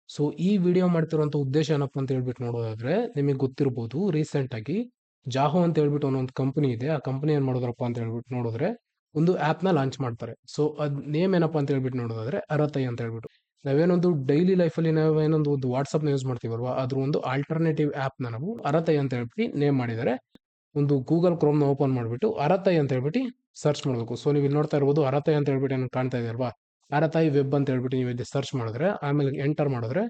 So ಈ video ಮಾಡ್ತಿರುವಂತ ಉದ್ದೇಶ ಏನಪ್ಪಾ ಅಂತ ಹೇಳ್ಬಿಟ್ಟು ನೋಡೋದಾದ್ರೆ ನಿಮಗೆ ಗೊತ್ತಿರಬಹುದು ರೀಸೆಂಟ್ ಆಗಿ ಜಾಹೋ ಅಂತ ಹೇಳ್ಬಿಟ್ಟು ಒಂದು ಕಂಪನಿ ಇದೆ. ಆ ಕಂಪನಿ ಏನ್ ಮಾಡೋದ್ರಪ್ಪ ಅಂತ ಹೇಳ್ಬಿಟ್ಟು ನೋಡಿದ್ರೆ ಒಂದು ಆಪ್ ನ ಲಾಂಚ್ ಮಾಡ್ತಾರೆ. ಸೊ ಅದ್ ನೇಮ್ ಏನಪ್ಪಾ ಅಂತ ಹೇಳ್ಬಿಟ್ಟು ನೋಡೋದಾದ್ರೆ ಅರತೈ ಅಂತ ಹೇಳ್ಬಿಟ್ಟು ನಾವೇನೊಂದು ಡೈಲಿ ಲೈಫ್ ಅಲ್ಲಿ ನಾವೇನೊಂದು ಒಂದು ವಾಟ್ಸ್ಆಪ್ ನ ಯೂಸ್ ಮಾಡ್ತೀವಲ್ವಾ ಅದ್ರ ಒಂದು ಆಲ್ಟರ್ನೇಟಿವ್ ಆಪ್ ನ ನಾವು ಅರತೈ ಅಂತ ಹೇಳ್ಬಿಟ್ಟು ನೇಮ್ ಮಾಡಿದ್ದಾರೆ. ಒಂದು ಗೂಗಲ್ ಕ್ರೋಮ್ ನ ಓಪನ್ ಮಾಡ್ಬಿಟ್ಟು ಅರತೈ ಅಂತ ಹೇಳ್ಬಿಟ್ಟು ಸರ್ಚ್ ಮಾಡಬೇಕು. ಸೊ ನೀವು ಇಲ್ಲಿ ನೋಡ್ತಾ ಇರಬಹುದು ಅರತೈ ಅಂತ ಹೇಳ್ಬಿಟ್ಟು ಏನು ಕಾಣ್ತಾ ಇದೆ ಅಲ್ವಾ, ಅರತೈ ವೆಬ್ ಅಂತ ಹೇಳ್ಬಿಟ್ಟು ನೀವು ಇಲ್ಲಿ ಸರ್ಚ್ ಮಾಡಿದ್ರೆ ಆಮೇಲೆ ಎಂಟರ್ ಮಾಡಿದ್ರೆ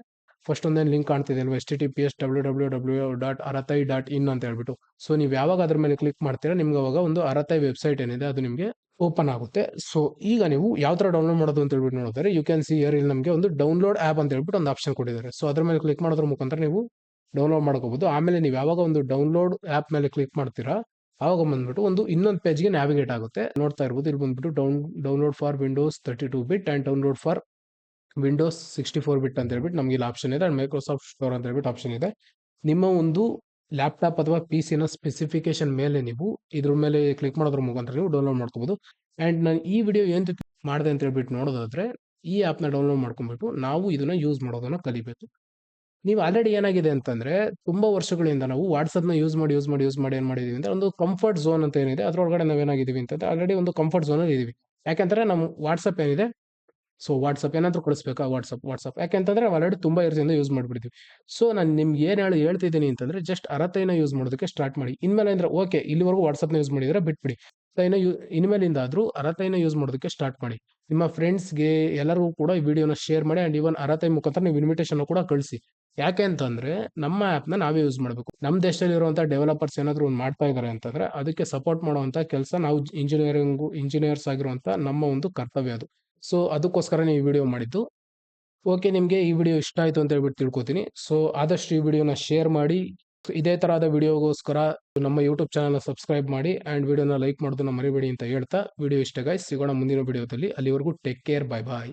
ಫಸ್ಟ್ ಒಂದೇನು ಲಿಂಕ್ ಕಾಣ್ತಿದೆ ಅಲ್ವಾ, https://www.aratai.in ಅಂತ ಹೇಳ್ಬಿಟ್ಟು. ಸೊ ನೀವು ಯಾವಾಗ ಅದ್ರ ಮೇಲೆ ಕ್ಲಿಕ್ ಮಾಡ್ತೀರಾ ನಿಮ್ಗೆ ಅವಾಗ ಒಂದು ಅರತೈ ವೆಬ್ಸೈಟ್ ಏನಿದೆ ಅದು ನಿಮಗೆ ಓಪನ್ ಆಗುತ್ತೆ. ಸೊ ಈಗ ನೀವು ಯಾವ ತರ ಡೌನ್ಲೋಡ್ ಮಾಡೋದು ಅಂತ ಹೇಳ್ಬಿಟ್ಟು ನೋಡಿದ್ರೆ ಯು ಕ್ಯಾನ್ ಸಿ ಹಿಯರ್ ಇಲ್ಲಿ ನಮಗೆ ಒಂದು ಡೌನ್ಲೋಡ್ ಆಪ್ ಅಂತ ಹೇಳ್ಬಿಟ್ಟು ಒಂದು ಆಪ್ಷನ್ ಕೊಟ್ಟಿದ್ದಾರೆ. ಸೊ ಅದ್ರ ಮೇಲೆ ಕ್ಲಿಕ್ ಮಾಡೋದ್ರ ಮುಖಾಂತರ ನೀವು ಡೌನ್ಲೋಡ್ ಮಾಡ್ಕೋಬಹುದು. ಆಮೇಲೆ ನೀವು ಯಾವಾಗ ಒಂದು ಡೌನ್ಲೋಡ್ ಆಪ್ ಮೇಲೆ ಕ್ಲಿಕ್ ಮಾಡ್ತೀರಾ ಆವಾಗ ಬಂದ್ಬಿಟ್ಟು ಒಂದು ಇನ್ನೊಂದು ಪೇಜ್ಗೆ ನ್ಯಾವಿಗೇಟ್ ಆಗುತ್ತೆ. ನೋಡ್ತಾ ಇರ್ಬೋದು ಇಲ್ಲಿ ಬಂದ್ಬಿಟ್ಟು download for Windows 32 bit and download for Windows 64 ಬಿಟ್ ಅಂತ ಹೇಳ್ಬಿಟ್ಟು ನಮಗೆ ಇಲ್ಲಿ ಆಪ್ಷನ್ ಇದೆ. ಅಂಡ್ ಮೈಕ್ರೋಸಾಫ್ಟ್ ಸ್ಟೋರ್ ಅಂತ ಹೇಳ್ಬಿಟ್ಟು ಆಪ್ಷನ್ ಇದೆ. ನಿಮ್ಮ ಒಂದು ಲ್ಯಾಪ್ಟಾಪ್ ಅಥವಾ ಪಿ ನ ಸ್ಪೆಸಿಫಿಕೇಶನ್ ಮೇಲೆ ನೀವು ಇದ್ರ ಮೇಲೆ ಕ್ಲಿಕ್ ಮಾಡೋದ್ರ ಮುಖಾಂತರ ನೀವು ಡೌನ್ಲೋಡ್ ಮಾಡ್ಕೋಬಹುದು. ಅಂಡ್ ನಾನು ಈ ವಿಡಿಯೋ ಏನ್ ಮಾಡಿದೆ ಅಂತ ಹೇಳ್ಬಿಟ್ಟು ನೋಡೋದಾದ್ರೆ ಈ ಆಪ್ ನ ಡೌನ್ಲೋಡ್ ಮಾಡ್ಕೊಂಡ್ಬಿಟ್ಟು ನಾವು ಇದನ್ನ ಯೂಸ್ ಮಾಡೋದನ್ನ ಕಲಿಬೇಕು. ನೀವು ಆಲ್ರೆಡಿ ಏನಾಗಿದೆ ಅಂತಂದ್ರೆ ತುಂಬಾ ವರ್ಷಗಳಿಂದ ನಾವು ವಾಟ್ಸ್ಆಪ್ ನ ಯೂಸ್ ಮಾಡಿ ಏನ್ ಮಾಡಿದೀವಿ ಅಂದ್ರೆ ಒಂದು ಕಂಫರ್ಟ್ ಝೋನ್ ಅಂತ ಏನಿದೆ ಅದ್ರೊಳಗಡೆ ನಾವೇನಾಗಿದೀವಿ ಅಂತಂದ್ರೆ ಆಲ್ರೆಡಿ ಒಂದು ಕಂಫರ್ಟ್ ಝೋನ್ ಅಲ್ಲಿ ಇದೀವಿ. ಯಾಕಂದ್ರೆ ನಮ್ಮ ವಾಟ್ಸ್ಆಪ್ ಏನಿದೆ, ಸೊ ವಾಟ್ಸ್ಆಪ್ ಏನಾದ್ರೂ ಕಳಿಸ್ಬೇಕಾ ವಾಟ್ಸ್ಆಪ್ ಯಾಕೆಂತಂದ್ರೆ ನಾವು ಆಲ್ರೆಡಿ ತುಂಬಾ ಇಯರ್ಸ್ ಇಂದ ಯೂಸ್ ಮಾಡ್ಬಿಡ್ತೀವಿ. ಸೊ ನಾನು ನಿಮ್ಗೆ ಏನ್ ಹೇಳ್ತಿದ್ದೀನಿ ಅಂತಂದ್ರೆ ಜಸ್ಟ್ ಅರತೈನ ಯೂಸ್ ಮಾಡೋದಕ್ಕೆ ಸ್ಟಾರ್ಟ್ ಮಾಡಿ. ಇನ್ಮೇಲೆ ಅಂದ್ರೆ ಓಕೆ ಇಲ್ಲಿವರೆಗೂ ವಾಟ್ಸ್ಆಪ್ ನ ಯೂಸ್ ಮಾಡಿದ್ರೆ ಬಿಟ್ಬಿಡಿ, ಇನ್ಮೇಲಿಂದ ಆದ್ರೂ ಅರತೈನ ಯೂಸ್ ಮಾಡೋದಕ್ಕೆ ಸ್ಟಾರ್ಟ್ ಮಾಡಿ. ನಿಮ್ಮ ಫ್ರೆಂಡ್ಸ್ಗೆ ಎಲ್ಲರಿಗೂ ಕೂಡ ಈ ವಿಡಿಯೋನ ಶೇರ್ ಮಾಡಿ ಅಂಡ್ ಇವನ್ ಅರತೈ ಮುಖಾಂತರ ನೀವು ಇನ್ವಿಟೇಷನ್ ಕೂಡ ಕಳಿಸಿ. ಯಾಕೆ ಅಂತಂದ್ರೆ ನಮ್ಮ ಆಪ್ ನ ನಾವೇ ಯೂಸ್ ಮಾಡಬೇಕು. ನಮ್ಮ ದೇಶದಲ್ಲಿ ಇರುವಂತಹ ಡೆವಲಪರ್ಸ್ ಏನಾದ್ರು ಒಂದು ಮಾಡ್ತಾ ಇದಾರೆ ಅಂತಂದ್ರೆ ಅದಕ್ಕೆ ಸಪೋರ್ಟ್ ಮಾಡುವಂತ ಕೆಲಸ ನಾವು ಇಂಜಿನಿಯರ್ಸ್ ಆಗಿರುವಂತ ನಮ್ಮ ಒಂದು ಕರ್ತವ್ಯ ಅದು. ಸೊ ಅದಕ್ಕೋಸ್ಕರ ಈ ವಿಡಿಯೋ ಮಾಡಿದ್ದು. ಓಕೆ, ನಿಮಗೆ ಈ ವಿಡಿಯೋ ಇಷ್ಟ ಆಯ್ತು ಅಂತ ಹೇಳ್ಬಿಟ್ಟು ತಿಳ್ಕೊತೀನಿ. ಸೊ ಆದಷ್ಟು ಈ ವಿಡಿಯೋನ ಶೇರ್ ಮಾಡಿ. ಇದೇ ತರಹದ ವಿಡಿಯೋಗೋಸ್ಕರ ನಮ್ಮ ಯೂಟ್ಯೂಬ್ ಚಾನಲ್ ಸಬ್ಸ್ಕ್ರೈಬ್ ಮಾಡಿ ಅಂಡ್ ವಿಡಿಯೋನ ಲೈಕ್ ಮಾಡೋದನ್ನ ಮರಿಬೇಡಿ ಅಂತ ಹೇಳ್ತಾ ವಿಡಿಯೋ ಇಷ್ಟ ಗೈಸ್, ಸಿಗೋಣ ಮುಂದಿನ ವಿಡಿಯೋದಲ್ಲಿ. ಅಲ್ಲಿವರೆಗೂ ಟೇಕ್ ಕೇರ್, ಬೈ ಬಾಯ್.